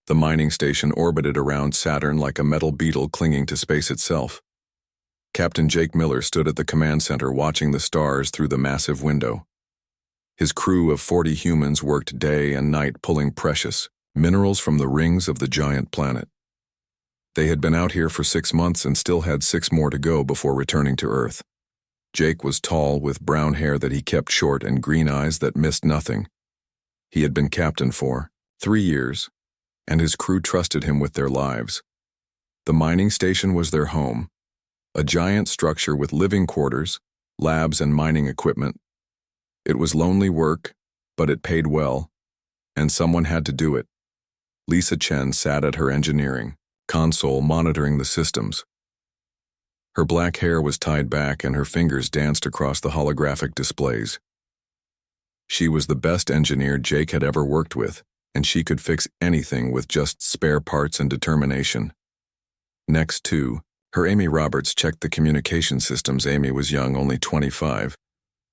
The mining station orbited around Saturn like a metal beetle clinging to space itself. Captain Jake Miller stood at the command center watching the stars through the massive window. His crew of 40 humans worked day and night pulling precious minerals from the rings of the giant planet. They had been out here for 6 months and still had 6 more to go before returning to Earth. Jake was tall, with brown hair that he kept short and green eyes that missed nothing. He had been captain for 3 years, and his crew trusted him with their lives. The mining station was their home, a giant structure with living quarters, labs, and mining equipment. It was lonely work, but it paid well, and someone had to do it. Lisa Chen sat at her engineering console monitoring the systems. Her black hair was tied back and her fingers danced across the holographic displays. She was the best engineer Jake had ever worked with, and she could fix anything with just spare parts and determination. Next to her, Amy Roberts checked the communication systems. Amy was young, only 25,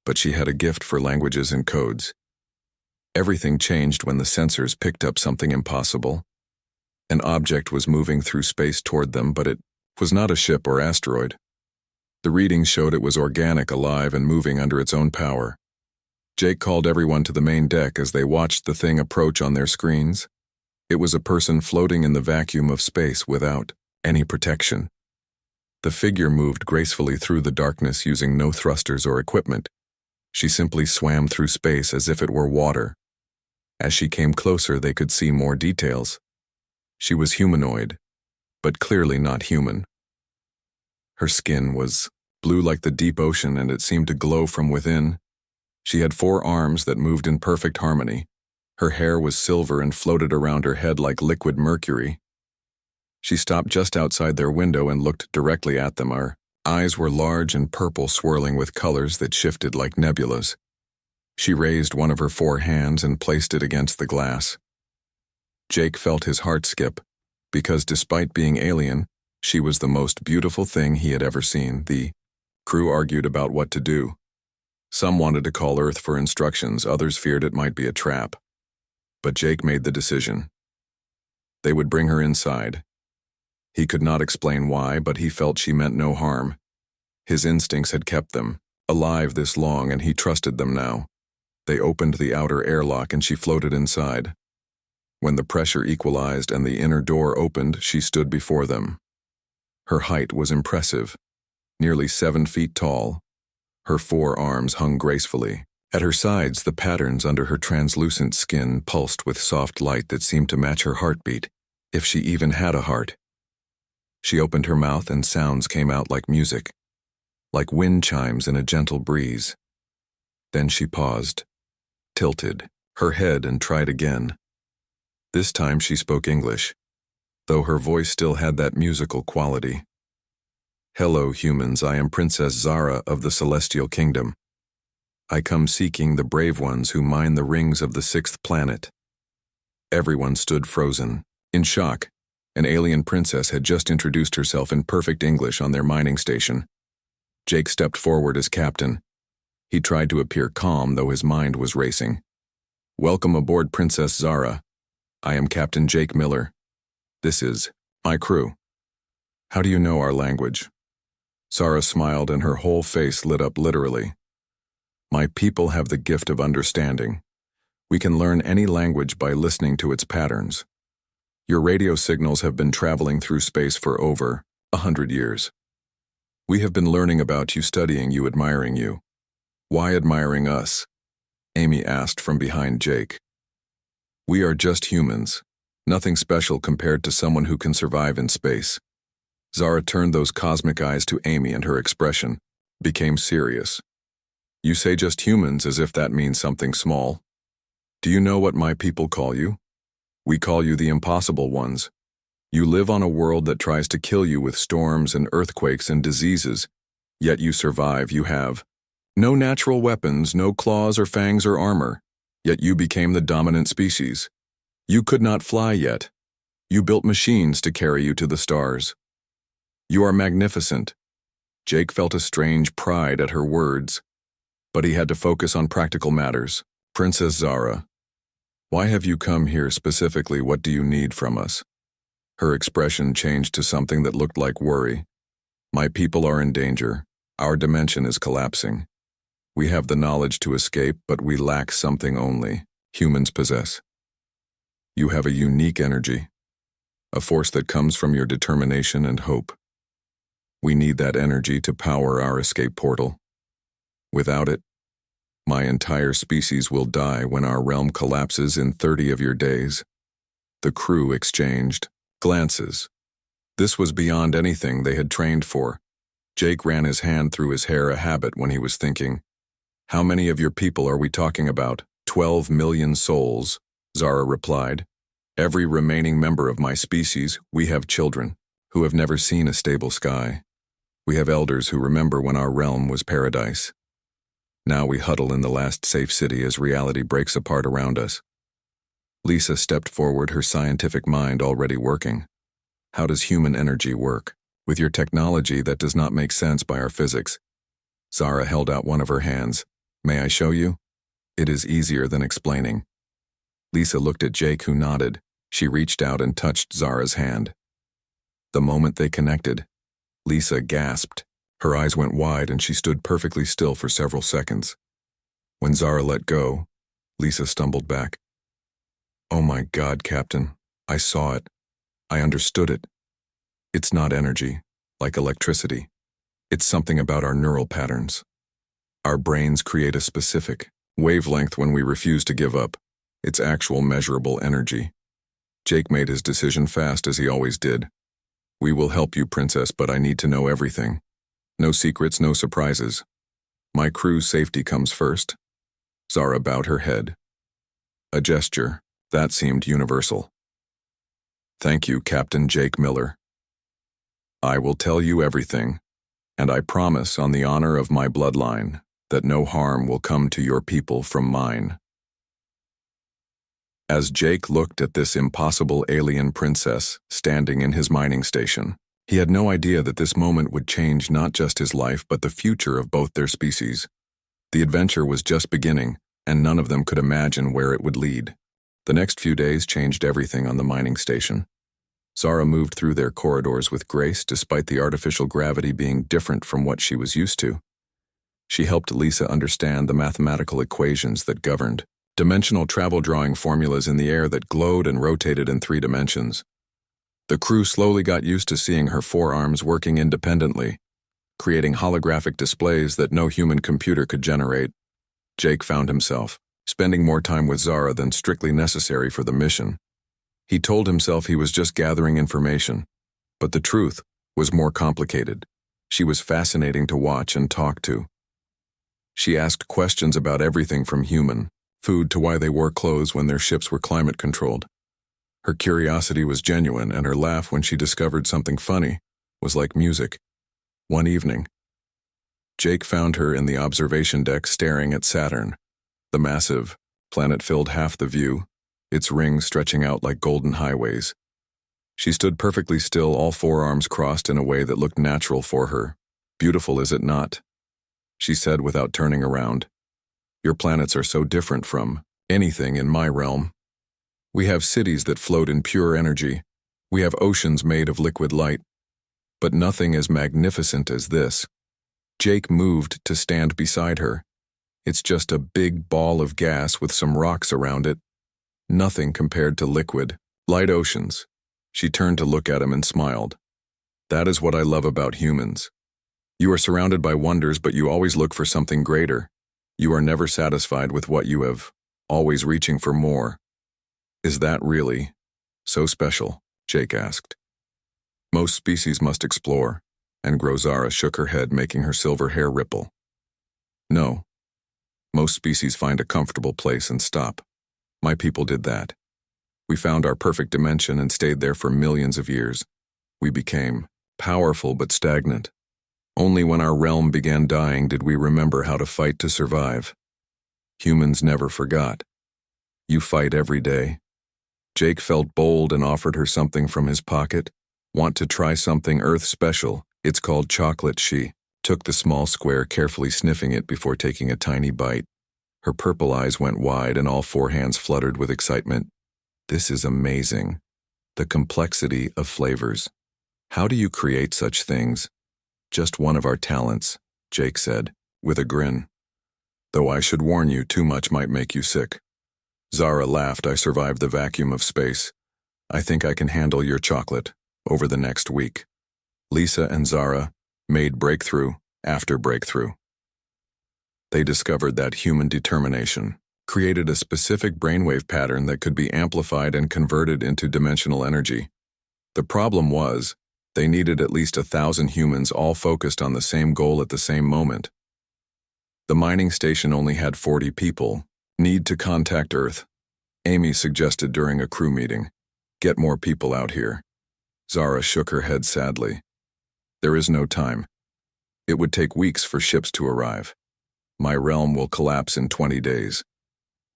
but she had a gift for languages and codes. Everything changed when the sensors picked up something impossible. An object was moving through space toward them, but it was not a ship or asteroid. The readings showed it was organic, alive, and moving under its own power. Jake called everyone to the main deck as they watched the thing approach on their screens. It was a person floating in the vacuum of space without any protection. The figure moved gracefully through the darkness using no thrusters or equipment. She simply swam through space as if it were water. As she came closer, they could see more details. She was humanoid, but clearly not human. Her skin was blue like the deep ocean, and it seemed to glow from within. She had 4 arms that moved in perfect harmony. Her hair was silver and floated around her head like liquid mercury. She stopped just outside their window and looked directly at them. Her eyes were large and purple, swirling with colors that shifted like nebulas. She raised one of her 4 hands and placed it against the glass. Jake felt his heart skip, because despite being alien, she was the most beautiful thing he had ever seen. The crew argued about what to do. Some wanted to call Earth for instructions, others feared it might be a trap. But Jake made the decision. They would bring her inside. He could not explain why, but he felt she meant no harm. His instincts had kept them alive this long, and he trusted them now. They opened the outer airlock and she floated inside. When the pressure equalized and the inner door opened, she stood before them. Her height was impressive, nearly 7 feet tall. Her 4 arms hung gracefully. At her sides, the patterns under her translucent skin pulsed with soft light that seemed to match her heartbeat, if she even had a heart. She opened her mouth and sounds came out like music, like wind chimes in a gentle breeze. Then she paused, tilted her head, and tried again. This time she spoke English, though her voice still had that musical quality. "Hello, humans, I am Princess Zara of the Celestial Kingdom. I come seeking the brave ones who mine the rings of the 6th planet." Everyone stood frozen, in shock. An alien princess had just introduced herself in perfect English on their mining station. Jake stepped forward as captain. He tried to appear calm, though his mind was racing. "Welcome aboard, Princess Zara. I am Captain Jake Miller. This is my crew. How do you know our language?" Zara smiled and her whole face lit up literally. "My people have the gift of understanding. We can learn any language by listening to its patterns. Your radio signals have been traveling through space for over 100 years. We have been learning about you, studying you, admiring you." "Why admiring us?" Amy asked from behind Jake. "We are just humans, nothing special compared to someone who can survive in space." Zara turned those cosmic eyes to Amy and her expression became serious. "You say just humans as if that means something small. Do you know what my people call you? We call you the impossible ones. You live on a world that tries to kill you with storms and earthquakes and diseases, yet you survive. You have no natural weapons, no claws or fangs or armor, yet you became the dominant species. You could not fly yet. You built machines to carry you to the stars. You are magnificent." Jake felt a strange pride at her words, but he had to focus on practical matters. "Princess Zara, Why have you come here specifically? What do you need from us? Her expression changed to something that looked like worry. My people are in danger. Our dimension is collapsing. We have the knowledge to escape, but we lack something only humans possess. You have a unique energy, a force that comes from your determination and hope. We need that energy to power our escape portal. Without it, my entire species will die when our realm collapses in 30 of your days. The crew exchanged glances. This was beyond anything they had trained for. Jake ran his hand through his hair, a habit when he was thinking. How many of your people are we talking about? 12 million souls, Zara replied. Every remaining member of my species, we have children who have never seen a stable sky. We have elders who remember when our realm was paradise. Now we huddle in the last safe city as reality breaks apart around us. Lisa stepped forward, her scientific mind already working. How does human energy work? With your technology that does not make sense by our physics. Zara held out one of her hands. May I show you? It is easier than explaining. Lisa looked at Jake, who nodded. She reached out and touched Zara's hand. The moment they connected, Lisa gasped. Her eyes went wide and she stood perfectly still for several seconds. When Zara let go, Lisa stumbled back. Oh my God, Captain. I saw it. I understood it. It's not energy, like electricity. It's something about our neural patterns. Our brains create a specific wavelength when we refuse to give up. It's actual measurable energy. Jake made his decision fast, as he always did. We will help you, Princess, but I need to know everything. No secrets, no surprises. My crew's safety comes first. Zara bowed her head. A gesture that seemed universal. Thank you, Captain Jake Miller. I will tell you everything, and I promise on the honor of my bloodline that no harm will come to your people from mine. As Jake looked at this impossible alien princess standing in his mining station, he had no idea that this moment would change not just his life but the future of both their species. The adventure was just beginning, and none of them could imagine where it would lead. The next few days changed everything on the mining station. Zara moved through their corridors with grace despite the artificial gravity being different from what she was used to. She helped Lisa understand the mathematical equations that governed dimensional travel, drawing formulas in the air that glowed and rotated in 3 dimensions. The crew slowly got used to seeing her forearms working independently, creating holographic displays that no human computer could generate. Jake found himself spending more time with Zara than strictly necessary for the mission. He told himself he was just gathering information, but the truth was more complicated. She was fascinating to watch and talk to. She asked questions about everything from human food to why they wore clothes when their ships were climate controlled. Her curiosity was genuine, and her laugh when she discovered something funny was like music. One evening, Jake found her in the observation deck staring at Saturn. The massive planet filled half the view, its rings stretching out like golden highways. She stood perfectly still, all 4 arms crossed in a way that looked natural for her. Beautiful, is it not? She said without turning around. Your planets are so different from anything in my realm. We have cities that float in pure energy. We have oceans made of liquid light. But nothing as magnificent as this. Jake moved to stand beside her. It's just a big ball of gas with some rocks around it. Nothing compared to liquid, light oceans. She turned to look at him and smiled. That is what I love about humans. You are surrounded by wonders, but you always look for something greater. You are never satisfied with what you have, always reaching for more. Is that really so special? Jake asked. Most species must explore, and Zara shook her head, making her silver hair ripple. No. Most species find a comfortable place and stop. My people did that. We found our perfect dimension and stayed there for millions of years. We became powerful but stagnant. Only when our realm began dying did we remember how to fight to survive. Humans never forgot. You fight every day. Jake felt bold and offered her something from his pocket. Want to try something Earth special? It's called chocolate. She took the small square, carefully sniffing it before taking a tiny bite. Her purple eyes went wide and all four hands fluttered with excitement. This is amazing. The complexity of flavors. How do you create such things? Just one of our talents, Jake said, with a grin. Though I should warn you, too much might make you sick. Zara laughed. I survived the vacuum of space. I think I can handle your chocolate over the next week. Lisa and Zara made breakthrough after breakthrough. They discovered that human determination created a specific brainwave pattern that could be amplified and converted into dimensional energy. The problem was, they needed at least 1,000 humans all focused on the same goal at the same moment. The mining station only had 40 people. Need to contact Earth. Amy suggested during a crew meeting. Get more people out here. Zara shook her head sadly. There is no time. It would take weeks for ships to arrive. My realm will collapse in 20 days.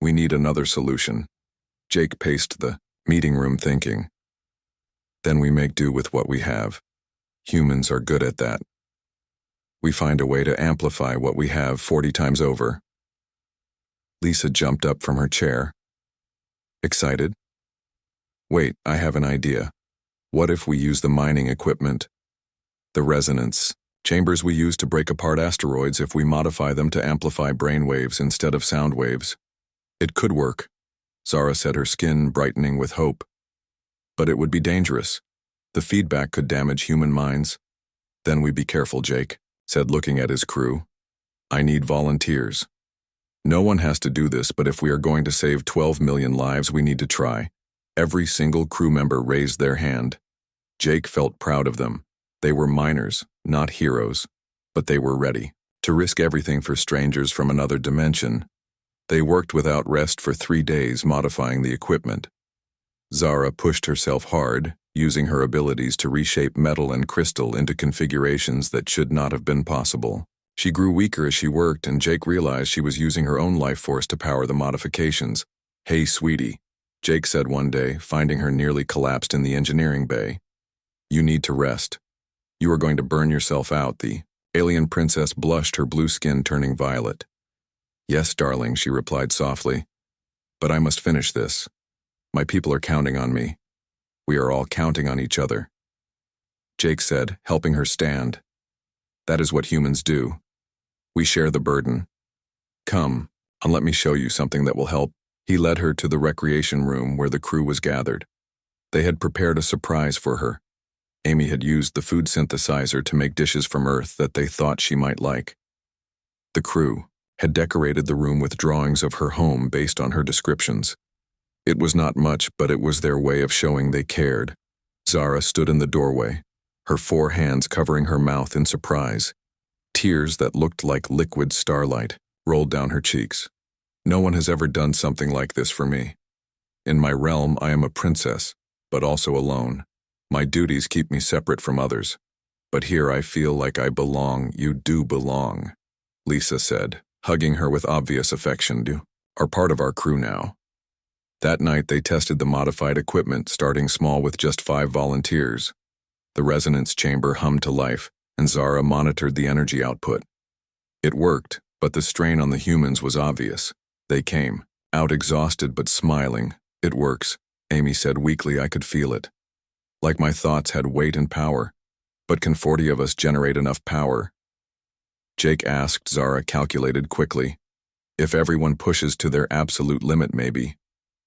We need another solution. Jake paced the meeting room thinking. Then we make do with what we have. Humans are good at that. We find a way to amplify what we have 40 times over. Lisa jumped up from her chair. Excited? Wait, I have an idea. What if we use the mining equipment? The resonance chambers we use to break apart asteroids if we modify them to amplify brain waves instead of sound waves. It could work, Zara said, her skin brightening with hope. But it would be dangerous. The feedback could damage human minds. Then we be careful, Jake said, looking at his crew. I need volunteers. No one has to do this, but if we are going to save 12 million lives, we need to try. Every single crew member raised their hand. Jake felt proud of them. They were miners, not heroes, but they were ready to risk everything for strangers from another dimension. They worked without rest for 3 days, modifying the equipment. Zara pushed herself hard, using her abilities to reshape metal and crystal into configurations that should not have been possible. She grew weaker as she worked, and Jake realized she was using her own life force to power the modifications. Hey, sweetie, Jake said one day, finding her nearly collapsed in the engineering bay. You need to rest. You are going to burn yourself out. The alien princess blushed, her blue skin turning violet. Yes, darling, she replied softly. But I must finish this. My people are counting on me. We are all counting on each other. Jake said, helping her stand. That is what humans do. We share the burden. Come, and let me show you something that will help. He led her to the recreation room where the crew was gathered. They had prepared a surprise for her. Amy had used the food synthesizer to make dishes from Earth that they thought she might like. The crew had decorated the room with drawings of her home based on her descriptions. It was not much, but it was their way of showing they cared. Zara stood in the doorway, her 4 hands covering her mouth in surprise. Tears that looked like liquid starlight rolled down her cheeks. No one has ever done something like this for me. In my realm, I am a princess, but also alone. My duties keep me separate from others. But here I feel like I belong. You do belong, Lisa said, hugging her with obvious affection. You are part of our crew now. That night they tested the modified equipment, starting small with just 5 volunteers. The resonance chamber hummed to life, and Zara monitored the energy output. It worked, but the strain on the humans was obvious. They came out exhausted but smiling. It works, Amy said weakly. I could feel it. Like my thoughts had weight and power. But can 40 of us generate enough power? Jake asked. Zara calculated quickly. If everyone pushes to their absolute limit, maybe.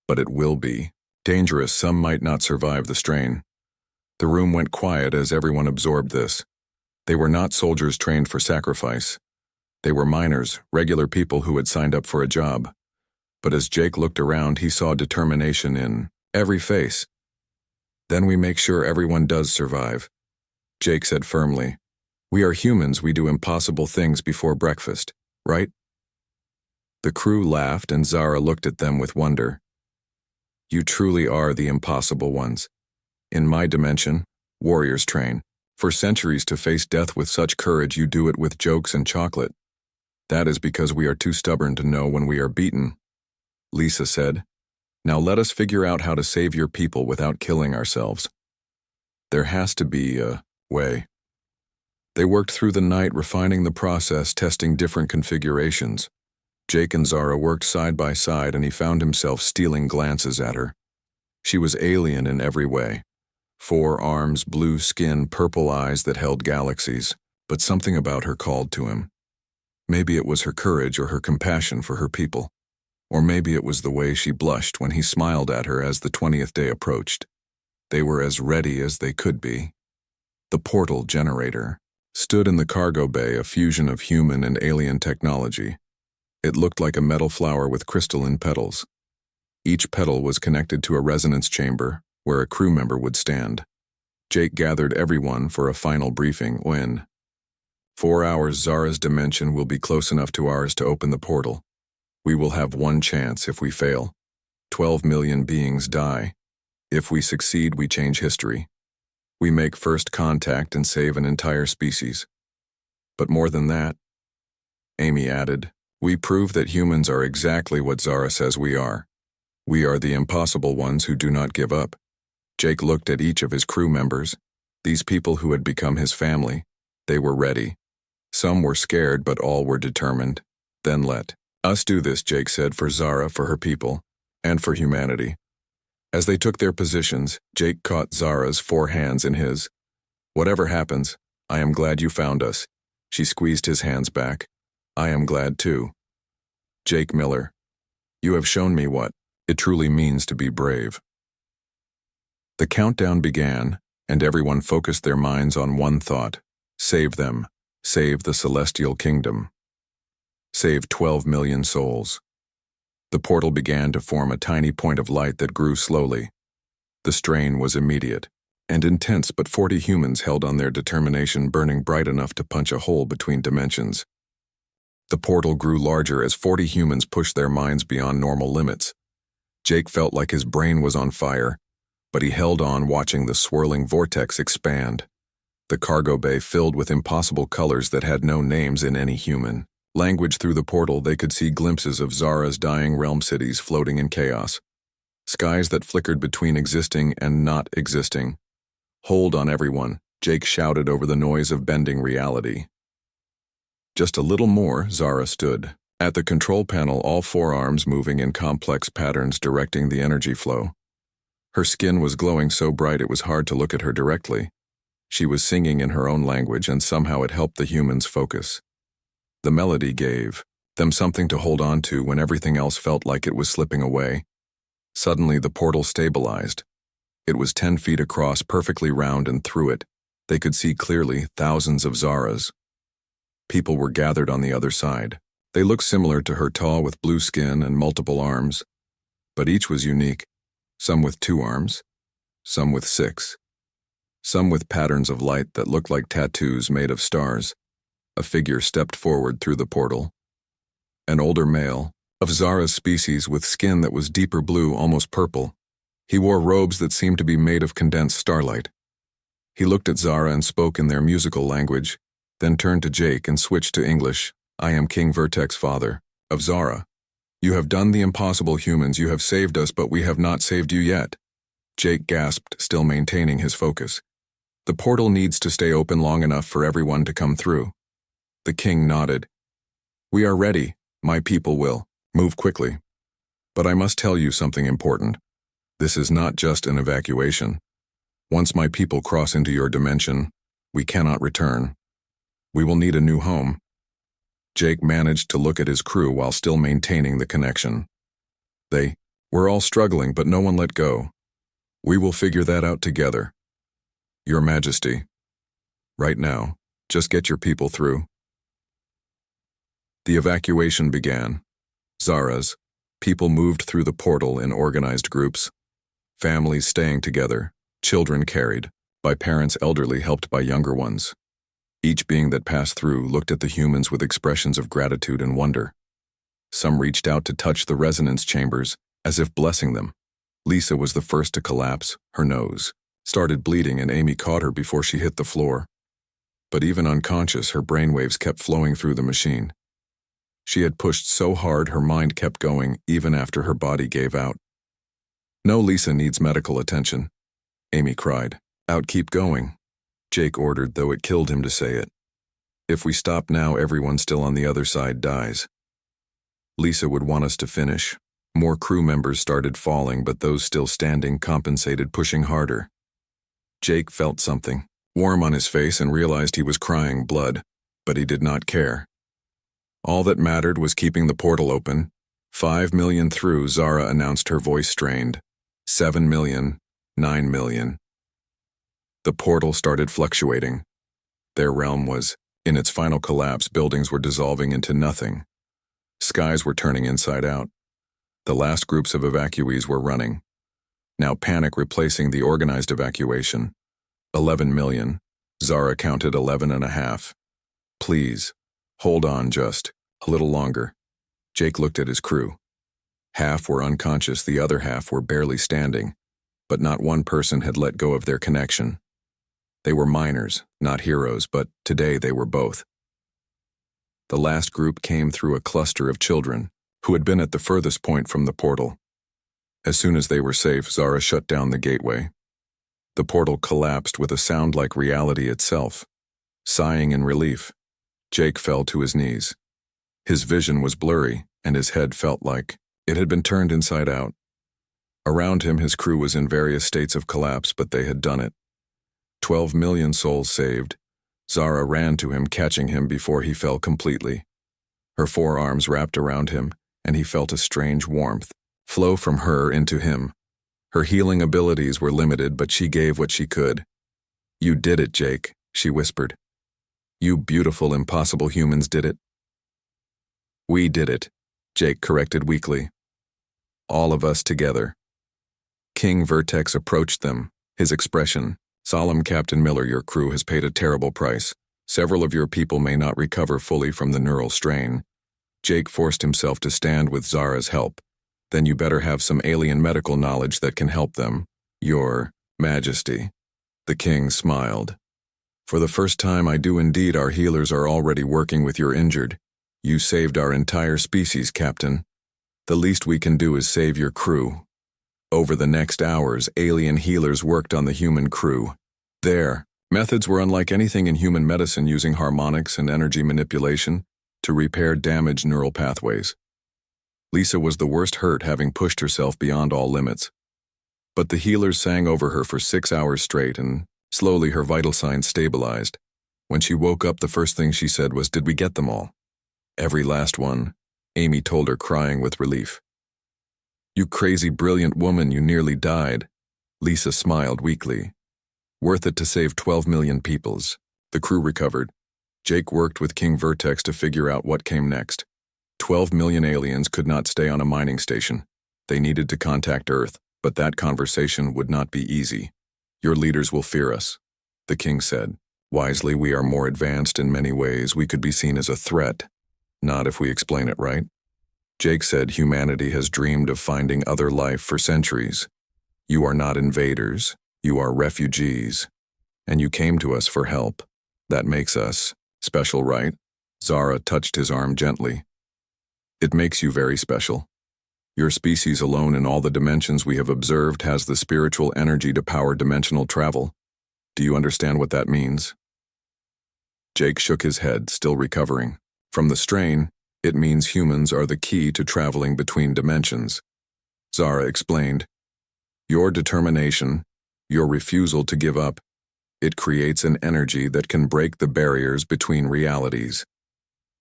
But it will be dangerous. Some might not survive the strain. The room went quiet as everyone absorbed this. They were not soldiers trained for sacrifice. They were miners, regular people who had signed up for a job. But as Jake looked around, he saw determination in every face. Then we make sure everyone does survive, Jake said firmly. We are humans. We do impossible things before breakfast, right? The crew laughed, and Zara looked at them with wonder. You truly are the impossible ones. In my dimension, warriors train for centuries to face death with such courage. You do it with jokes and chocolate. That is because we are too stubborn to know when we are beaten, Lisa said. Now let us figure out how to save your people without killing ourselves. There has to be a way. They worked through the night, refining the process, testing different configurations. Jake and Zara worked side by side and he found himself stealing glances at her. She was alien in every way. 4 arms, blue skin, purple eyes that held galaxies, but something about her called to him. Maybe it was her courage or her compassion for her people. Or maybe it was the way she blushed when he smiled at her as the 20th day approached. They were as ready as they could be. The portal generator stood in the cargo bay, a fusion of human and alien technology. It looked like a metal flower with crystalline petals. Each petal was connected to a resonance chamber where a crew member would stand. Jake gathered everyone for a final briefing when 4 hours Zara's dimension will be close enough to ours to open the portal. We will have one chance if we fail. 12 million beings die. If we succeed, we change history. We make first contact and save an entire species. But more than that, Amy added, we prove that humans are exactly what Zara says we are. We are the impossible ones who do not give up. Jake looked at each of his crew members, these people who had become his family. They were ready. Some were scared, but all were determined. Then let us do this, Jake said, for Zara, for her people, and for humanity. As they took their positions, Jake caught Zara's 4 hands in his. Whatever happens, I am glad you found us. She squeezed his hands back. I am glad too. Jake Miller, you have shown me what it truly means to be brave. The countdown began, and everyone focused their minds on one thought. Save them. Save the celestial kingdom. Save 12 million souls. The portal began to form a tiny point of light that grew slowly. The strain was immediate and intense, but 40 humans held on, their determination burning bright enough to punch a hole between dimensions. The portal grew larger as 40 humans pushed their minds beyond normal limits. Jake felt like his brain was on fire, but he held on, watching the swirling vortex expand. The cargo bay filled with impossible colors that had no names in any human language. Through the portal, they could see glimpses of Zara's dying realm cities floating in chaos. Skies that flickered between existing and not existing. Hold on, everyone, Jake shouted over the noise of bending reality. Just a little more, Zara stood at the control panel, all 4 arms moving in complex patterns directing the energy flow. Her skin was glowing so bright it was hard to look at her directly. She was singing in her own language, and somehow it helped the humans focus. The melody gave them something to hold on to when everything else felt like it was slipping away. Suddenly the portal stabilized. It was 10 feet across, perfectly round, and through it, they could see clearly thousands of Zaras. People were gathered on the other side. They looked similar to her, tall with blue skin and multiple arms, but each was unique. Some with 2 arms, some with 6, some with patterns of light that looked like tattoos made of stars. A figure stepped forward through the portal. An older male, of Zara's species, with skin that was deeper blue, almost purple. He wore robes that seemed to be made of condensed starlight. He looked at Zara and spoke in their musical language, then turned to Jake and switched to English. I am King Vertex, father of Zara. You have done the impossible, humans. You have saved us, but we have not saved you yet. Jake gasped, still maintaining his focus. The portal needs to stay open long enough for everyone to come through. The king nodded. We are ready. My people will move quickly. But I must tell you something important. This is not just an evacuation. Once my people cross into your dimension, we cannot return. We will need a new home. Jake managed to look at his crew while still maintaining the connection. They were all struggling, but no one let go. We will figure that out together. Your Majesty. Right now, just get your people through. The evacuation began. Zara's people moved through the portal in organized groups. Families staying together, children carried by parents, elderly helped by younger ones. Each being that passed through looked at the humans with expressions of gratitude and wonder. Some reached out to touch the resonance chambers, as if blessing them. Lisa was the first to collapse. Her nose started bleeding, and Amy caught her before she hit the floor. But even unconscious, her brainwaves kept flowing through the machine. She had pushed so hard her mind kept going even after her body gave out. No, Lisa needs medical attention, Amy cried. Out, keep going, Jake ordered, though it killed him to say it. If we stop now, everyone still on the other side dies. Lisa would want us to finish. More crew members started falling, but those still standing compensated, pushing harder. Jake felt something warm on his face and realized he was crying blood, but he did not care. All that mattered was keeping the portal open. 5 million through, Zara announced, her voice strained. 7 million, 9 million. The portal started fluctuating. Their realm was in its final collapse. Buildings were dissolving into nothing. Skies were turning inside out. The last groups of evacuees were running. Now panic replacing the organized evacuation. 11 million. Zara counted 11.5. Please, hold on just a little longer. Jake looked at his crew. Half were unconscious, the other half were barely standing, but not one person had let go of their connection. They were miners, not heroes, but today they were both. The last group came through a cluster of children who had been at the furthest point from the portal. As soon as they were safe, Zara shut down the gateway. The portal collapsed with a sound like reality itself. Sighing in relief, Jake fell to his knees. His vision was blurry, and his head felt like it had been turned inside out. Around him, his crew was in various states of collapse, but they had done it. 12 million souls saved. Zara ran to him, catching him before he fell completely. Her forearms wrapped around him, and he felt a strange warmth flow from her into him. Her healing abilities were limited, but she gave what she could. "You did it, Jake," she whispered. "You beautiful, impossible humans did it." "We did it," Jake corrected weakly. "All of us together." King Vertex approached them, his expression solemn. "Captain Miller, your crew has paid a terrible price. Several of your people may not recover fully from the neural strain." Jake forced himself to stand with Zara's help. "Then you better have some alien medical knowledge that can help them, Your Majesty." The king smiled. "For the first time, I do indeed. Our healers are already working with your injured. You saved our entire species, Captain. The least we can do is save your crew." Over the next hours, alien healers worked on the human crew. Their methods were unlike anything in human medicine, using harmonics and energy manipulation to repair damaged neural pathways. Lisa was the worst hurt, having pushed herself beyond all limits. But the healers sang over her for 6 hours straight, and slowly her vital signs stabilized. When she woke up, the first thing she said was, "Did we get them all?" "Every last one," Amy told her, crying with relief. "You crazy, brilliant woman, you nearly died." Lisa smiled weakly. "Worth it to save 12 million peoples." The crew recovered. Jake worked with King Vertex to figure out what came next. 12 million aliens could not stay on a mining station. They needed to contact Earth, but that conversation would not be easy. "Your leaders will fear us," the king said. "Wisely, we are more advanced in many ways. We could be seen as a threat. Not if we explain it right." Jake said, "Humanity has dreamed of finding other life for centuries. You are not invaders. You are refugees. And you came to us for help. That makes us special, right?" Zara touched his arm gently. "It makes you very special. Your species alone in all the dimensions we have observed has the spiritual energy to power dimensional travel. Do you understand what that means?" Jake shook his head, still recovering. "From the strain, it means humans are the key to traveling between dimensions." Zara explained. "Your determination, your refusal to give up, it creates an energy that can break the barriers between realities.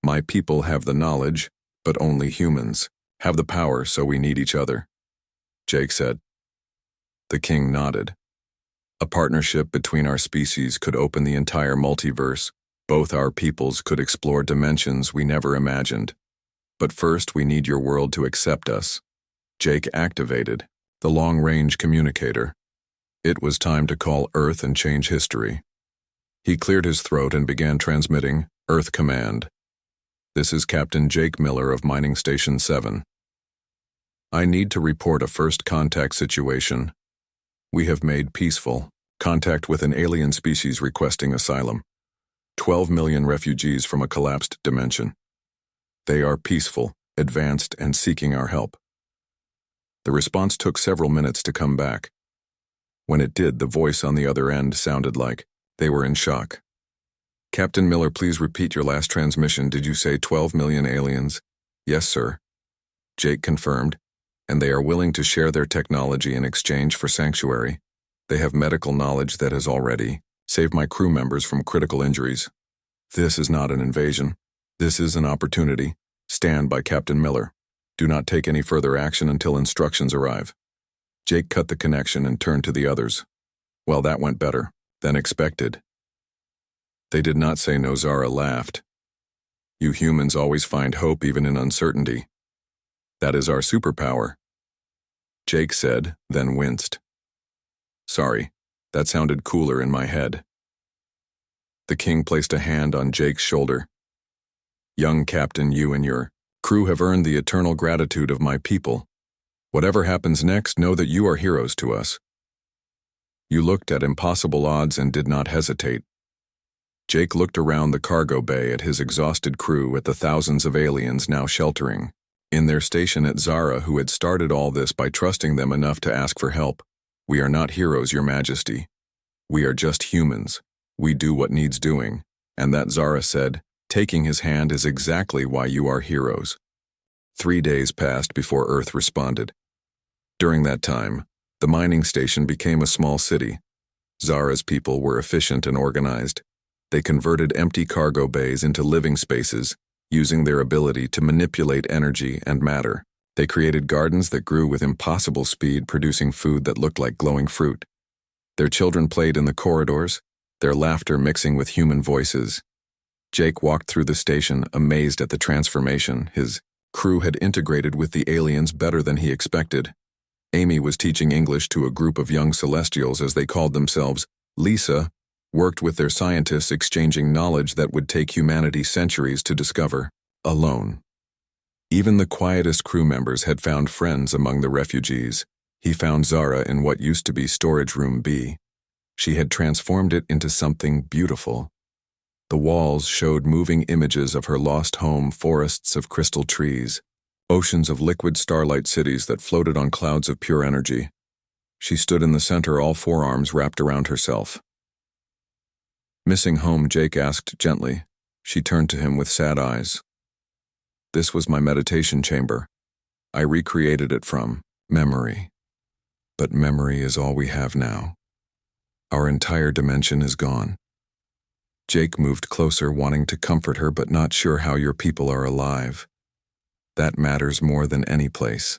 My people have the knowledge, but only humans have the power, so we need each other," Jake said. The king nodded. "A partnership between our species could open the entire multiverse. Both our peoples could explore dimensions we never imagined. But first, we need your world to accept us." Jake activated the long-range communicator. It was time to call Earth and change history. He cleared his throat and began transmitting Earth command. "This is Captain Jake Miller of Mining Station 7. I need to report a first contact situation. We have made peaceful contact with an alien species requesting asylum. 12 million refugees from a collapsed dimension. They are peaceful, advanced, and seeking our help." The response took several minutes to come back. When it did, the voice on the other end sounded like they were in shock. "Captain Miller, please repeat your last transmission. Did you say 12 million aliens?" "Yes, sir." Jake confirmed, and they are willing to share their technology in exchange for sanctuary. They have medical knowledge that has already saved my crew members from critical injuries. This is not an invasion. This is an opportunity. Stand by Captain Miller. Do not take any further action until instructions arrive. Jake cut the connection and turned to the others. Well, that went better than expected. They did not say no. Zara laughed. You humans always find hope even in uncertainty. That is our superpower. Jake said, then winced. Sorry, that sounded cooler in my head. The king placed a hand on Jake's shoulder. Young captain, you and your crew have earned the eternal gratitude of my people. Whatever happens next, know that you are heroes to us. You looked at impossible odds and did not hesitate. Jake looked around the cargo bay at his exhausted crew, at the thousands of aliens now sheltering in their station, at Zara, who had started all this by trusting them enough to ask for help. We are not heroes, Your Majesty. We are just humans. We do what needs doing. And that, Zara said, taking his hand, is exactly why you are heroes. 3 days passed before Earth responded. During that time, the mining station became a small city. Zara's people were efficient and organized. They converted empty cargo bays into living spaces, using their ability to manipulate energy and matter. They created gardens that grew with impossible speed, producing food that looked like glowing fruit. Their children played in the corridors, their laughter mixing with human voices. Jake walked through the station, amazed at the transformation. His crew had integrated with the aliens better than he expected. Amy was teaching English to a group of young Celestials, as they called themselves. Lisa worked with their scientists, exchanging knowledge that would take humanity centuries to discover, alone. Even the quietest crew members had found friends among the refugees. He found Zara in what used to be Storage Room B. She had transformed it into something beautiful. The walls showed moving images of her lost home, forests of crystal trees, oceans of liquid starlight cities that floated on clouds of pure energy. She stood in the center, all forearms wrapped around herself. Missing home? Jake asked gently. She turned to him with sad eyes. This was my meditation chamber. I recreated it from memory. But memory is all we have now. Our entire dimension is gone. Jake moved closer, wanting to comfort her, but not sure how. Your people are alive. That matters more than any place.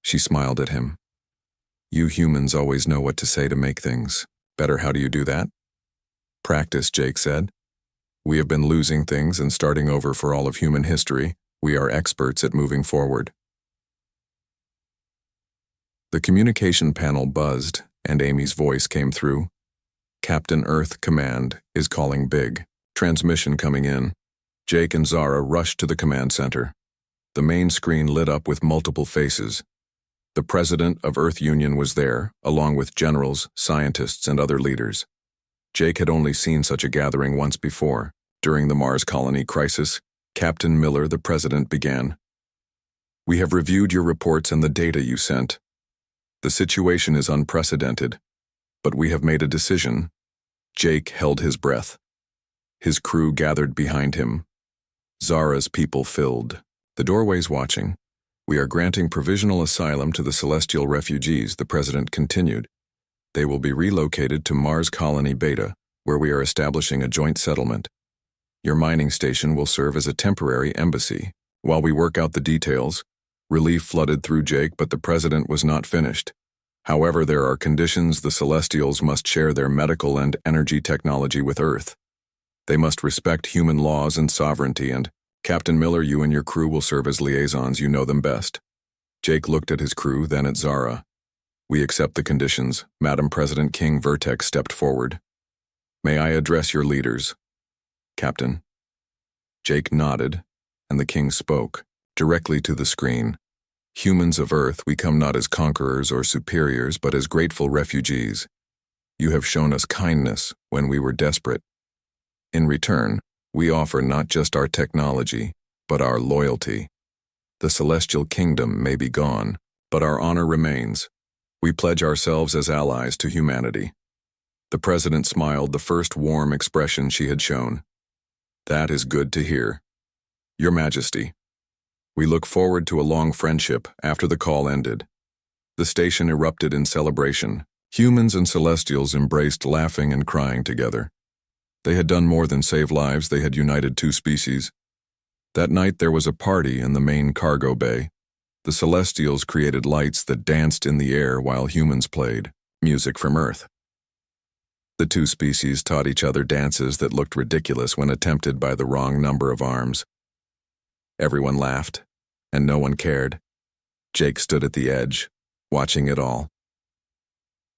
She smiled at him. You humans always know what to say to make things better. How do you do that? Practice, Jake said. We have been losing things and starting over for all of human history. We are experts at moving forward. The communication panel buzzed, and Amy's voice came through. Captain Earth Command is calling big. Transmission coming in. Jake and Zara rushed to the command center. The main screen lit up with multiple faces. The president of Earth Union was there, along with generals, scientists, and other leaders. Jake had only seen such a gathering once before. During the Mars colony crisis, Captain Miller, the president, began. We have reviewed your reports and the data you sent. The situation is unprecedented, but we have made a decision. Jake held his breath. His crew gathered behind him. Zara's people filled the doorways, watching. We are granting provisional asylum to the celestial refugees, the president continued. They will be relocated to Mars Colony Beta, where we are establishing a joint settlement. Your mining station will serve as a temporary embassy. While we work out the details, relief flooded through Jake, but the president was not finished. However, there are conditions. The Celestials must share their medical and energy technology with Earth. They must respect human laws and sovereignty, and Captain Miller, you and your crew will serve as liaisons. You know them best. Jake looked at his crew, then at Zara. We accept the conditions. Madam President King Vertex stepped forward. May I address your leaders? Captain. Jake nodded, and the king spoke, directly to the screen. Humans of Earth, we come not as conquerors or superiors, but as grateful refugees. You have shown us kindness when we were desperate. In return, we offer not just our technology, but our loyalty. The celestial kingdom may be gone, but our honor remains. We pledge ourselves as allies to humanity. The president smiled, the first warm expression she had shown. That is good to hear. Your Majesty. We look forward to a long friendship after the call ended. The station erupted in celebration. Humans and Celestials embraced, laughing and crying together. They had done more than save lives, they had united two species. That night there was a party in the main cargo bay. The Celestials created lights that danced in the air while humans played music from Earth. The two species taught each other dances that looked ridiculous when attempted by the wrong number of arms. Everyone laughed, and no one cared. Jake stood at the edge, watching it all.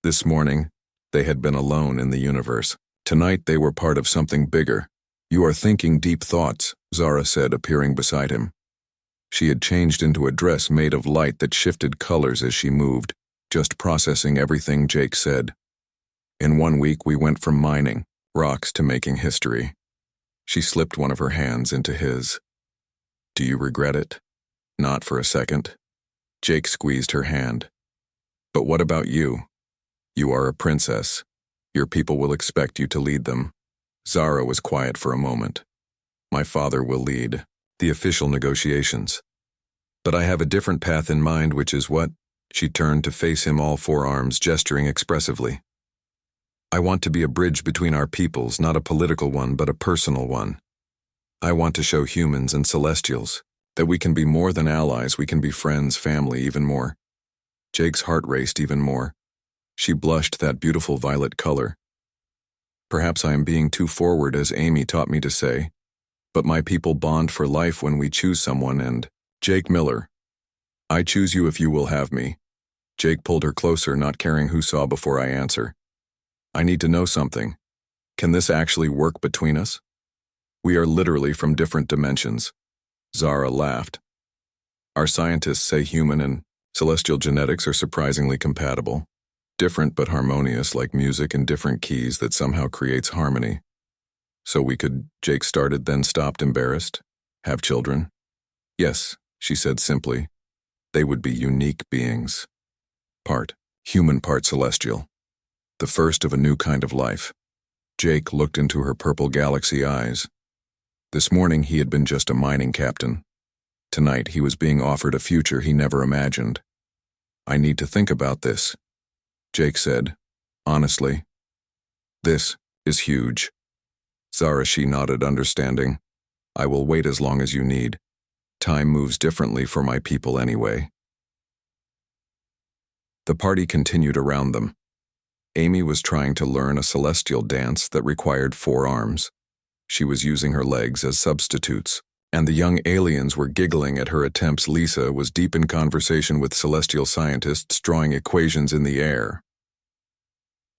This morning, they had been alone in the universe. Tonight they were part of something bigger. "You are thinking deep thoughts," Zara said, appearing beside him. She had changed into a dress made of light that shifted colors as she moved, just processing everything Jake said. "In 1 week we went from mining rocks to making history." She slipped one of her hands into his. "Do you regret it?" "Not for a second." Jake squeezed her hand. "But what about you? You are a princess. Your people will expect you to lead them." Zara was quiet for a moment. "My father will lead the official negotiations. But I have a different path in mind, which is what?" She turned to face him, all four arms, gesturing expressively. "I want to be a bridge between our peoples, not a political one, but a personal one. I want to show humans and Celestials that we can be more than allies, we can be friends, family, even more." Jake's heart raced even more. She blushed that beautiful violet color. "Perhaps I am being too forward, as Amy taught me to say, but my people bond for life when we choose someone, and—" "Jake Miller, I choose you if you will have me." Jake pulled her closer, not caring who saw before I answer. "I need to know something. Can this actually work between us? We are literally from different dimensions." Zara laughed. "Our scientists say human and celestial genetics are surprisingly compatible. Different but harmonious, like music in different keys that somehow creates harmony. So we could," Jake started, then stopped, embarrassed, "have children?" "Yes," she said simply. "They would be unique beings. Part human, part celestial. The first of a new kind of life." Jake looked into her purple galaxy eyes. This morning he had been just a mining captain. Tonight he was being offered a future he never imagined. "I need to think about this," Jake said, honestly. "This is huge." Zara, she nodded, understanding. "I will wait as long as you need. Time moves differently for my people anyway." The party continued around them. Amy was trying to learn a celestial dance that required 4 arms. She was using her legs as substitutes, and the young aliens were giggling at her attempts. Lisa was deep in conversation with celestial scientists, drawing equations in the air.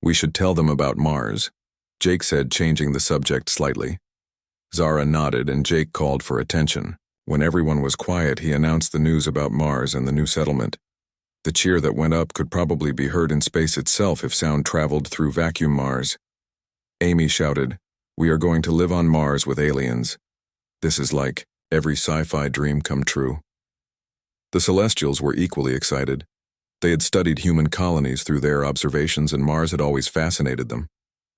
"We should tell them about Mars," Jake said, changing the subject slightly. Zara nodded, and Jake called for attention. When everyone was quiet, he announced the news about Mars and the new settlement. The cheer that went up could probably be heard in space itself if sound traveled through vacuum. Mars. Amy shouted, "We are going to live on Mars with aliens. This is like every sci-fi dream come true." The Celestials were equally excited. They had studied human colonies through their observations, and Mars had always fascinated them.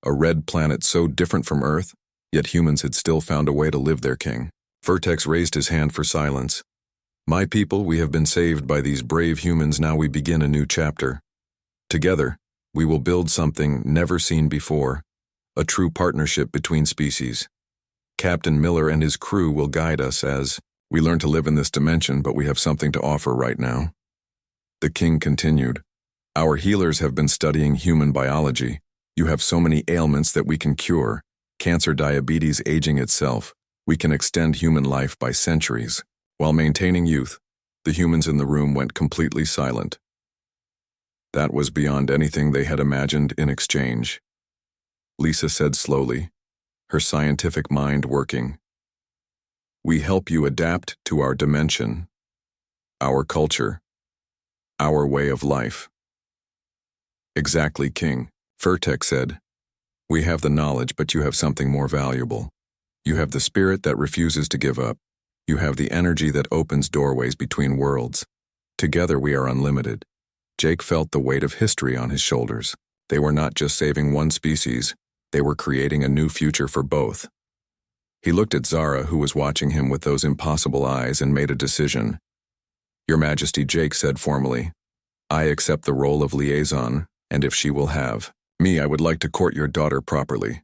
A red planet so different from Earth, yet humans had still found a way to live there. King Vertex raised his hand for silence. "My people, we have been saved by these brave humans. Now we begin a new chapter. Together, we will build something never seen before, a true partnership between species. Captain Miller and his crew will guide us as we learn to live in this dimension, but we have something to offer right now." The king continued, "Our healers have been studying human biology. You have so many ailments that we can cure. Cancer, diabetes, aging itself. We can extend human life by centuries, while maintaining youth." The humans in the room went completely silent. That was beyond anything they had imagined in exchange. Lisa said slowly, her scientific mind working, "We help you adapt to our dimension, our culture, our way of life." "Exactly, King," Vertex said. "We have the knowledge, but you have something more valuable. You have the spirit that refuses to give up. You have the energy that opens doorways between worlds. Together we are unlimited." Jake felt the weight of history on his shoulders. They were not just saving one species, they were creating a new future for both. He looked at Zara, who was watching him with those impossible eyes, and made a decision. "Your Majesty," Jake said formally, "I accept the role of liaison, and if she will have me, I would like to court your daughter properly."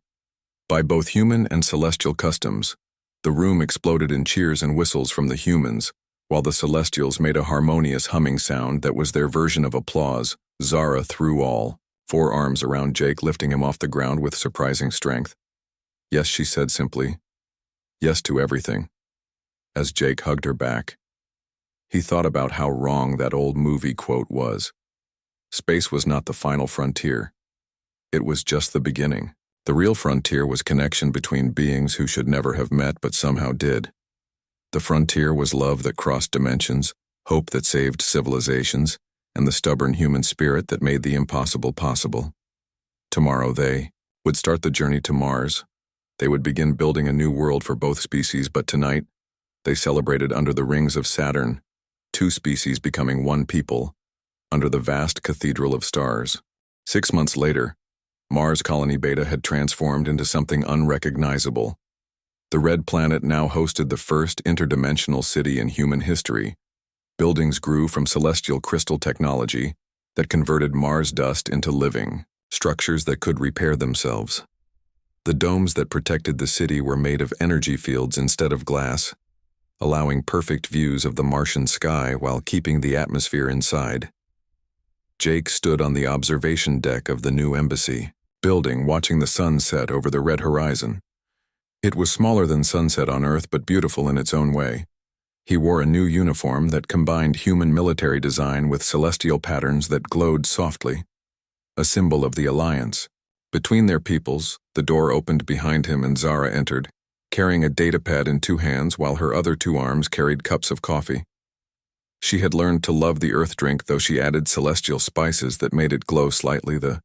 By both human and celestial customs, the room exploded in cheers and whistles from the humans, while the Celestials made a harmonious humming sound that was their version of applause. Zara threw all four arms around Jake, lifting him off the ground with surprising strength. "Yes," she said simply. "Yes to everything." As Jake hugged her back, he thought about how wrong that old movie quote was. Space was not the final frontier. It was just the beginning. The real frontier was connection between beings who should never have met but somehow did. The frontier was love that crossed dimensions, hope that saved civilizations, and the stubborn human spirit that made the impossible possible. Tomorrow they would start the journey to Mars. They would begin building a new world for both species, but tonight, they celebrated under the rings of Saturn, two species becoming one people, under the vast cathedral of stars. 6 months later, Mars Colony Beta had transformed into something unrecognizable. The red planet now hosted the first interdimensional city in human history. Buildings grew from celestial crystal technology that converted Mars dust into living structures that could repair themselves. The domes that protected the city were made of energy fields instead of glass, allowing perfect views of the Martian sky while keeping the atmosphere inside. Jake stood on the observation deck of the new embassy building, watching the sun set over the red horizon. It was smaller than sunset on Earth, but beautiful in its own way. He wore a new uniform that combined human military design with celestial patterns that glowed softly, a symbol of the alliance. Between their peoples, the door opened behind him and Zara entered, carrying a datapad in 2 hands while her other 2 arms carried cups of coffee. She had learned to love the earth drink, though she added celestial spices that made it glow slightly. "The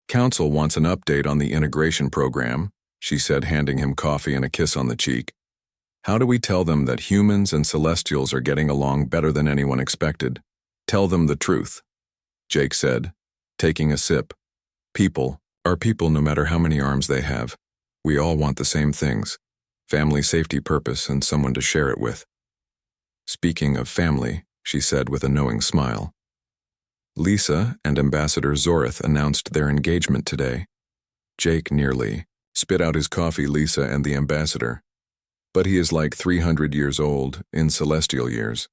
Council wants an update on the integration program," she said, handing him coffee and a kiss on the cheek. "How do we tell them that humans and celestials are getting along better than anyone expected?" "Tell them the truth," Jake said, taking a sip. "People are people no matter how many arms they have. We all want the same things: family, safety, purpose, and someone to share it with." "Speaking of family," she said with a knowing smile, "Lisa and Ambassador Zorith announced their engagement today." Jake nearly spit out his coffee. "Lisa and the Ambassador. But he is like 300 years old in celestial years.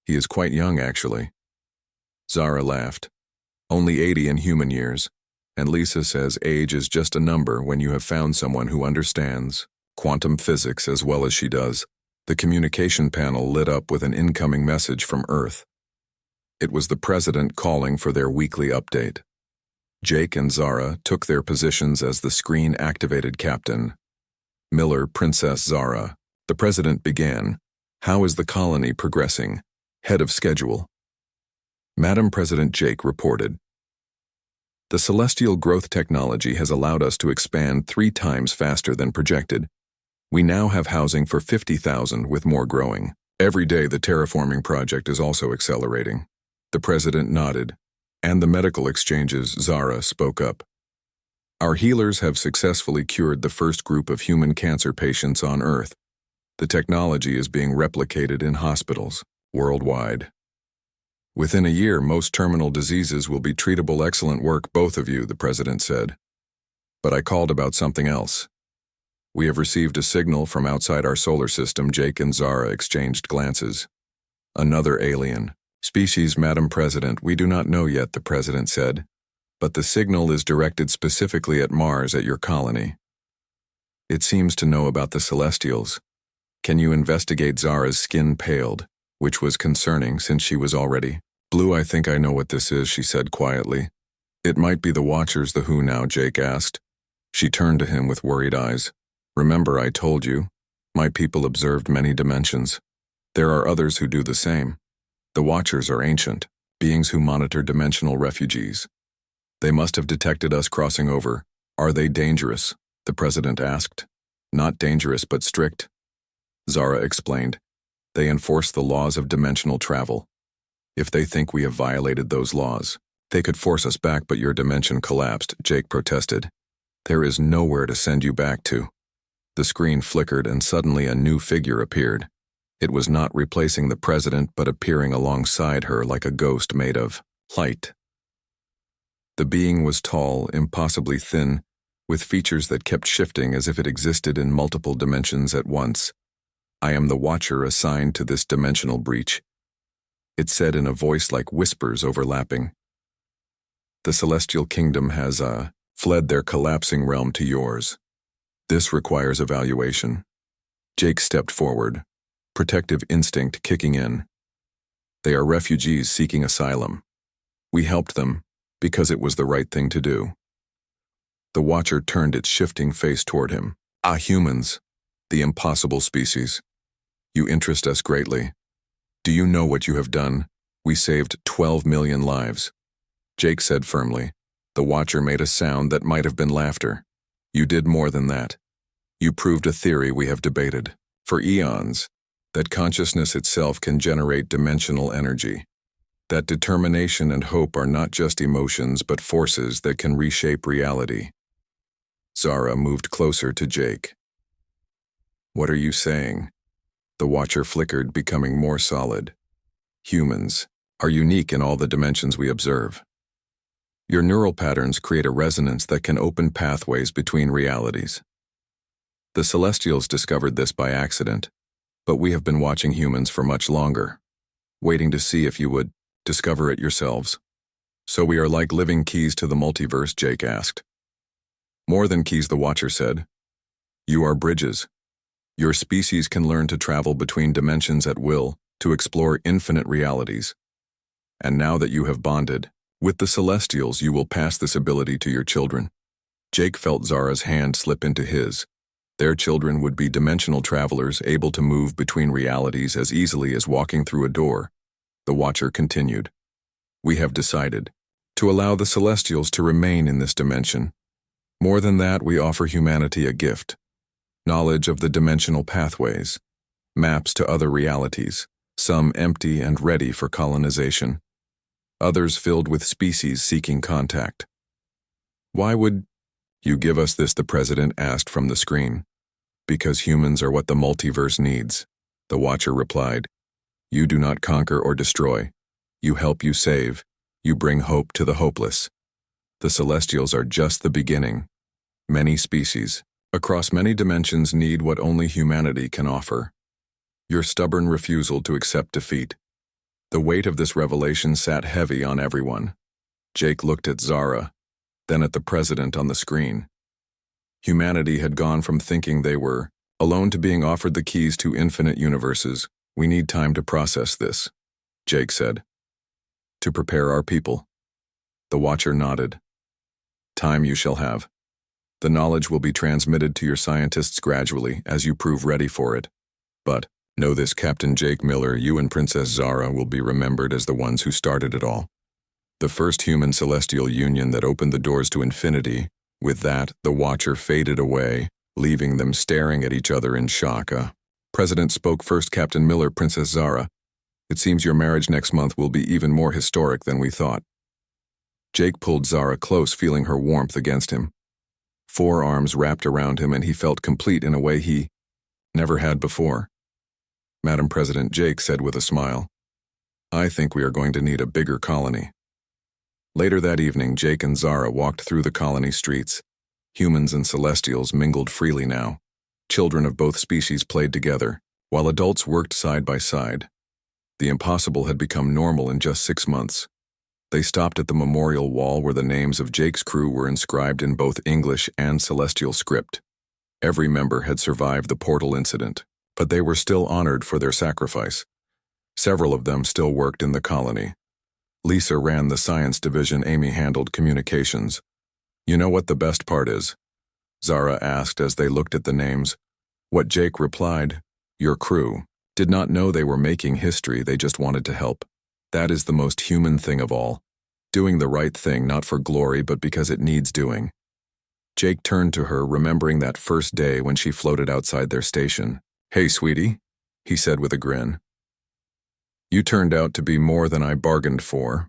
He is quite young, actually." Zara laughed. "Only 80 in human years. And Lisa says age is just a number when you have found someone who understands quantum physics as well as she does." The communication panel lit up with an incoming message from Earth. It was the president calling for their weekly update. Jake and Zara took their positions as the screen activated. "Captain Miller, Princess Zara." The president began. "How is the colony progressing? Head of schedule." Madam President, Jake reported. "The celestial growth technology has allowed us to expand 3 times faster than projected. We now have housing for 50,000, with more growing. Every day the terraforming project is also accelerating." The president nodded. "And the medical exchanges," Zara spoke up. "Our healers have successfully cured the first group of human cancer patients on Earth. The technology is being replicated in hospitals worldwide. Within a year, most terminal diseases will be treatable." "Excellent work, both of you," the president said. "But I called about something else. We have received a signal from outside our solar system." Jake and Zara exchanged glances. "Another alien species, Madam President. We do not know yet," the president said. "But the signal is directed specifically at Mars, at your colony. It seems to know about the Celestials. Can you investigate?" Zara's skin paled, which was concerning since she was already blue. "I think I know what this is," she said quietly. "It might be the Watchers." "The who now?" Jake asked. She turned to him with worried eyes. "Remember I told you, my people observed many dimensions. There are others who do the same. The Watchers are ancient beings who monitor dimensional refugees. They must have detected us crossing over." "Are they dangerous?" the president asked. "Not dangerous, but strict," Zara explained. "They enforce the laws of dimensional travel. If they think we have violated those laws, they could force us back." "But your dimension collapsed," Jake protested. "There is nowhere to send you back to." The screen flickered and suddenly a new figure appeared. It was not replacing the president but appearing alongside her like a ghost made of light. The being was tall, impossibly thin, with features that kept shifting as if it existed in multiple dimensions at once. "I am the Watcher assigned to this dimensional breach," it said in a voice like whispers overlapping. "The celestial kingdom has, fled their collapsing realm to yours. This requires evaluation." Jake stepped forward, protective instinct kicking in. "They are refugees seeking asylum. We helped them because it was the right thing to do." The Watcher turned its shifting face toward him. "Ah, humans, the impossible species. You interest us greatly. Do you know what you have done? We saved 12 million lives." Jake said firmly. The Watcher made a sound that might have been laughter. "You did more than that. You proved a theory we have debated for eons, that consciousness itself can generate dimensional energy. That determination and hope are not just emotions but forces that can reshape reality." Zara moved closer to Jake. "What are you saying?" The Watcher flickered, becoming more solid. "Humans are unique in all the dimensions we observe. Your neural patterns create a resonance that can open pathways between realities. The Celestials discovered this by accident, but we have been watching humans for much longer, waiting to see if you would discover it yourselves." "So we are like living keys to the multiverse?" Jake asked. "More than keys," the Watcher said. "You are bridges. Your species can learn to travel between dimensions at will, to explore infinite realities. And now that you have bonded with the Celestials, you will pass this ability to your children." Jake felt Zara's hand slip into his. Their children would be dimensional travelers able to move between realities as easily as walking through a door. The Watcher continued. "We have decided to allow the Celestials to remain in this dimension. More than that, we offer humanity a gift. Knowledge of the dimensional pathways, maps to other realities, some empty and ready for colonization, others filled with species seeking contact." "Why would you give us this?" the president asked from the screen. "Because humans are what the multiverse needs," the Watcher replied. "You do not conquer or destroy. You help, you save. You bring hope to the hopeless. The Celestials are just the beginning. Many species, across many dimensions, need what only humanity can offer. Your stubborn refusal to accept defeat." The weight of this revelation sat heavy on everyone. Jake looked at Zara, then at the president on the screen. Humanity had gone from thinking they were alone to being offered the keys to infinite universes. "We need time to process this," Jake said. "To prepare our people." The Watcher nodded. "Time you shall have. The knowledge will be transmitted to your scientists gradually as you prove ready for it. But know this, Captain Jake Miller, you and Princess Zara will be remembered as the ones who started it all. The first human-celestial union that opened the doors to infinity." With that, the Watcher faded away, leaving them staring at each other in shock. President spoke first. "Captain Miller, Princess Zara, it seems your marriage next month will be even more historic than we thought." Jake pulled Zara close, feeling her warmth against him. 4 arms wrapped around him, and he felt complete in a way he never had before. "Madam President," Jake said with a smile, "I think we are going to need a bigger colony." Later that evening, Jake and Zara walked through the colony streets. Humans and Celestials mingled freely now. Children of both species played together, while adults worked side by side. The impossible had become normal in just 6 months. They stopped at the memorial wall where the names of Jake's crew were inscribed in both English and Celestial script. Every member had survived the portal incident, but they were still honored for their sacrifice. Several of them still worked in the colony. Lisa ran the science division, Amy handled communications. "You know what the best part is?" Zara asked as they looked at the names. What Jake replied, "Your crew did not know they were making history, they just wanted to help. That is the most human thing of all. Doing the right thing not for glory but because it needs doing." Jake turned to her, remembering that first day when she floated outside their station. "Hey, sweetie," he said with a grin. "You turned out to be more than I bargained for."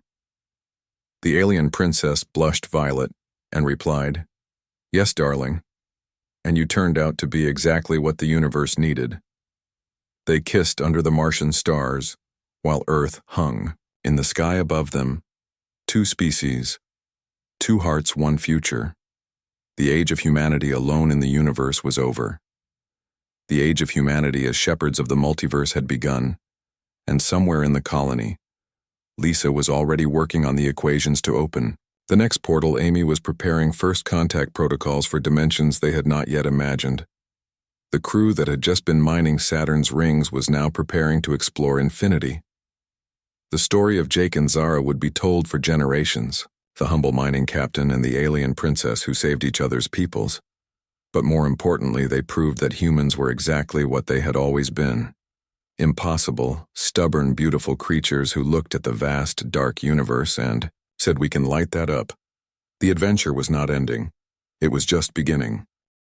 The alien princess blushed violet and replied, "Yes, darling." and you turned out to be exactly what the universe needed. They kissed under the Martian stars, while Earth hung. In the sky above them, two species, two hearts, one future. The age of humanity alone in the universe was over. The age of humanity as shepherds of the multiverse had begun, and somewhere in the colony, Lisa was already working on the equations to open. The next portal, Amy was preparing first contact protocols for dimensions they had not yet imagined. The crew that had just been mining Saturn's rings was now preparing to explore infinity. The story of Jake and Zara would be told for generations, the humble mining captain and the alien princess who saved each other's peoples. But more importantly, they proved that humans were exactly what they had always been. Impossible, stubborn, beautiful creatures who looked at the vast, dark universe and said, "We can light that up." The adventure was not ending. It was just beginning.